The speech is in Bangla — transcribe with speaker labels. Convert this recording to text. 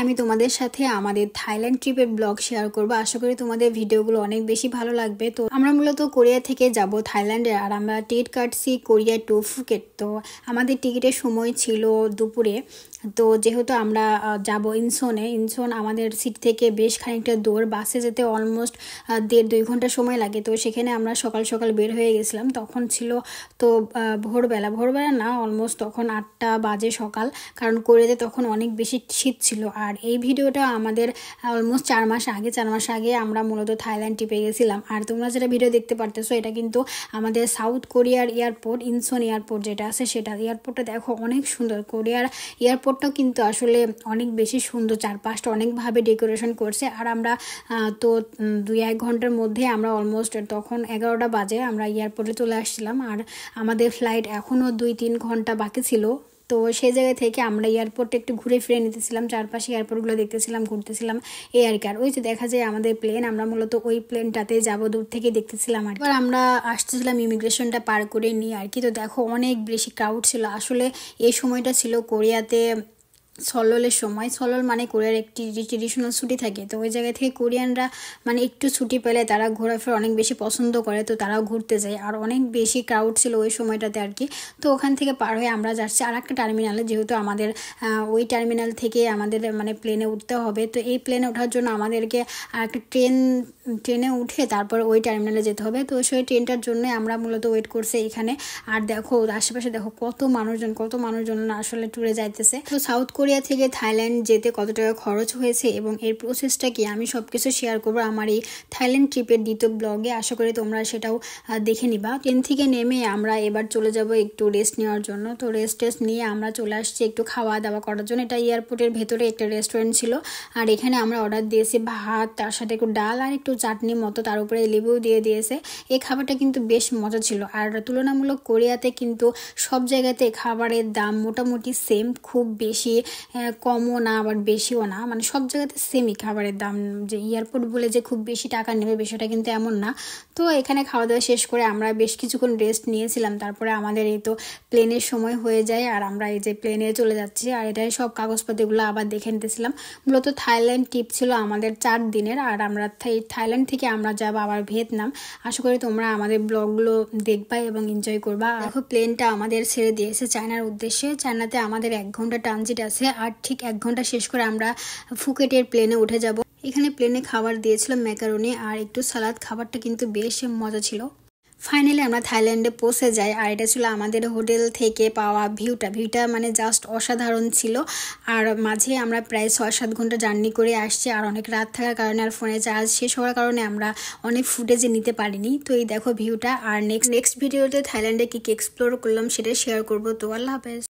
Speaker 1: আমি তোমাদের সাথে আমাদের থাইল্যান্ড ট্রিপের ব্লগ শেয়ার করব। আশা করি তোমাদের ভিডিওগুলো অনেক বেশি ভালো লাগবে। তো আমরা মূলত কোরিয়া থেকে যাব থাইল্যান্ডে, আর আমরা টিকিট কাটছি কোরিয়া টু ফুকেট। তো আমাদের টিকিটের সময় ছিল দুপুরে। তো যেহেতু আমরা যাব ইনসন আমাদের সিট থেকে বেশ খানিকটা দূর, বাসে যেতে অলমোস্ট 1.5-2 ঘন্টা সময় লাগে। তো সেখানে আমরা সকাল সকাল বের হয়ে গেছিলাম। তখন ছিল তো ভোরবেলা না, অলমোস্ট তখন 8টা বাজে সকাল, কারণ কোরিয়াতে তখন অনেক বেশি শীত ছিল। আর এই ভিডিওটা আমাদের অলমোস্ট 4 মাস আগে আমরা মূলত থাইল্যান্ড ট্রিপে গেছিলাম। আর তোমরা যেটা ভিডিও দেখতে পারতেছো এটা কিন্তু আমাদের সাউথ কোরিয়ার এয়ারপোর্ট, ইনসন এয়ারপোর্ট যেটা আছে সেটা। এয়ারপোর্টটা দেখো অনেক সুন্দর। কোরিয়ার এয়ারপোর্টটাও কিন্তু আসলে অনেক বেশি সুন্দর, চারপাশটা অনেকভাবে ডেকোরেশন করছে। আর আমরা তো 2-1 ঘন্টার মধ্যে আমরা অলমোস্ট তখন 11টা বাজে আমরা এয়ারপোর্টে চলে আসছিলাম। আর আমাদের ফ্লাইট এখনও 2-3 ঘন্টা বাকি ছিল। তো সেই জায়গা থেকে আমরা এয়ারপোর্টে একটু ঘুরে ফিরে নিতেছিলাম, চারপাশে এয়ারপোর্টগুলো দেখতেছিলাম, ঘুরতেছিলাম এই আর কি। আর ওই যে দেখা যায় আমাদের প্লেন, আমরা মূলত ওই প্লেনটাতে যাব, দূর থেকে দেখতেছিলাম। আর এবার আমরা আসতেছিলাম ইমিগ্রেশনটা পার করে নিয়ে আর কি। তো দেখো অনেক বেশি ক্রাউড ছিল। আসলে এই সময়টা ছিল কোরিয়াতে সললের সময়। সলল মানে কোরিয়ার একটি ট্রেডিশনাল ছুটি থাকে। তো ওই জায়গা থেকে কোরিয়ানরা মানে একটু ছুটি পেলে তারা ঘোরাফেরা অনেক বেশি পছন্দ করে, তো তারাও ঘুরতে যায়। আর অনেক বেশি ক্রাউড ছিল ওই সময়টাতে আর কি। তো ওখান থেকে পার হয়ে আমরা যাচ্ছি আর একটা টার্মিনালে, যেহেতু আমাদের ওই টার্মিনাল থেকে আমাদের মানে প্লেনে উঠতে হবে। তো এই প্লেনে ওঠার জন্য আমাদেরকে আর একটা ট্রেনে উঠে তারপর ওই টার্মিনালে যেতে হবে। তো সেই ট্রেনটার জন্য আমরা মূলত ওয়েট করছি এখানে। আর দেখো আশেপাশে দেখো কত মানুষজন আসলে ট্যুরে যাইতেছে। তো সাউথ কোরিয়া থেকে থাইল্যান্ড যেতে কত টাকা খরচ হয়েছে এবং এর প্রসেসটা কি, আমি সবকিছু শেয়ার করবো আমার এই থাইল্যান্ড ট্রিপের দ্বিতীয় ব্লগে। আশা করি তোমরা সেটাও দেখে নিবা। ট্রেন থেকে নেমে আমরা এবার চলে যাব একটু রেস্ট নেওয়ার জন্য। তো রেস্ট নিয়ে আমরা চলে আসছি একটু খাওয়া দাওয়া করার জন্য। এটা এয়ারপোর্টের ভেতরে একটা রেস্টুরেন্ট ছিল। আর এখানে আমরা অর্ডার দিয়েছি ভাত, তার সাথে একটু ডাল আর একটু চাটনি মতো, তার উপরে লেবুও দিয়ে দিয়েছে। এই খাবারটা কিন্তু বেশ মজা ছিল। আর তুলনামূলক কোরিয়াতে কিন্তু সব জায়গাতে খাবারের দাম মোটামুটি সেম, খুব বেশি কমও না আবার বেশিও না, মানে সব জায়গাতে সেমই খাবারের দাম। যে এয়ারপোর্ট বলে যে খুব বেশি টাকা নেবে বিষয়টা কিন্তু এমন না। তো এখানে খাওয়া দাওয়া শেষ করে আমরা বেশ কিছুক্ষণ রেস্ট নিয়েছিলাম। তারপরে আমাদের এই তো প্লেনের সময় হয়ে যায় আর আমরা এই যে প্লেনে চলে যাচ্ছি। আর এটাই সব কাগজপাতিগুলো আবার দেখে নিতেছিলাম। মূলত থাইল্যান্ড ট্রিপ ছিল আমাদের 4 দিনের। আর আমরা থাইল্যান্ড থেকে আমরা যাবো আবার ভিয়েতনাম। আশা করি তোমরা আমাদের ব্লগগুলো দেখবা এবং এনজয় করবা। দেখো প্লেনটা আমাদের ছেড়ে দিয়েছে চায়নার উদ্দেশ্যে। চায়নাতে আমাদের 1 ঘন্টা ট্রানজিট আছে। আর ঠিক 1 ঘন্টা শেষ করে আমরা ফুকেটের প্লেনে উঠে যাব। এখানে প্লেনে খাবার দিয়েছিল ম্যাকারনি আর একটু সালাদ। খাবারটা কিন্তু বেশ মজা ছিল। ফাইনালি আমরা থাইল্যান্ডে পৌঁছে যাই। আর এটা ছিল আমাদের হোটেল থেকে পাওয়া ভিউটা মানে জাস্ট অসাধারণ ছিল। আর মাঝে আমরা প্রায় 6-7 ঘন্টা জার্নি করে আসছি। আর অনেক রাত থাকার কারণে আর ফোনে চার্জ শেষ হওয়ার কারণে আমরা অনেক ফুটেজে নিতে পারিনি। তো এই দেখো ভিউটা। আর নেক্সট ভিডিওতে থাইল্যান্ডে কি এক্সপ্লোর করলাম সেটা শেয়ার করবো। তো আল্লাহ হাফেজ।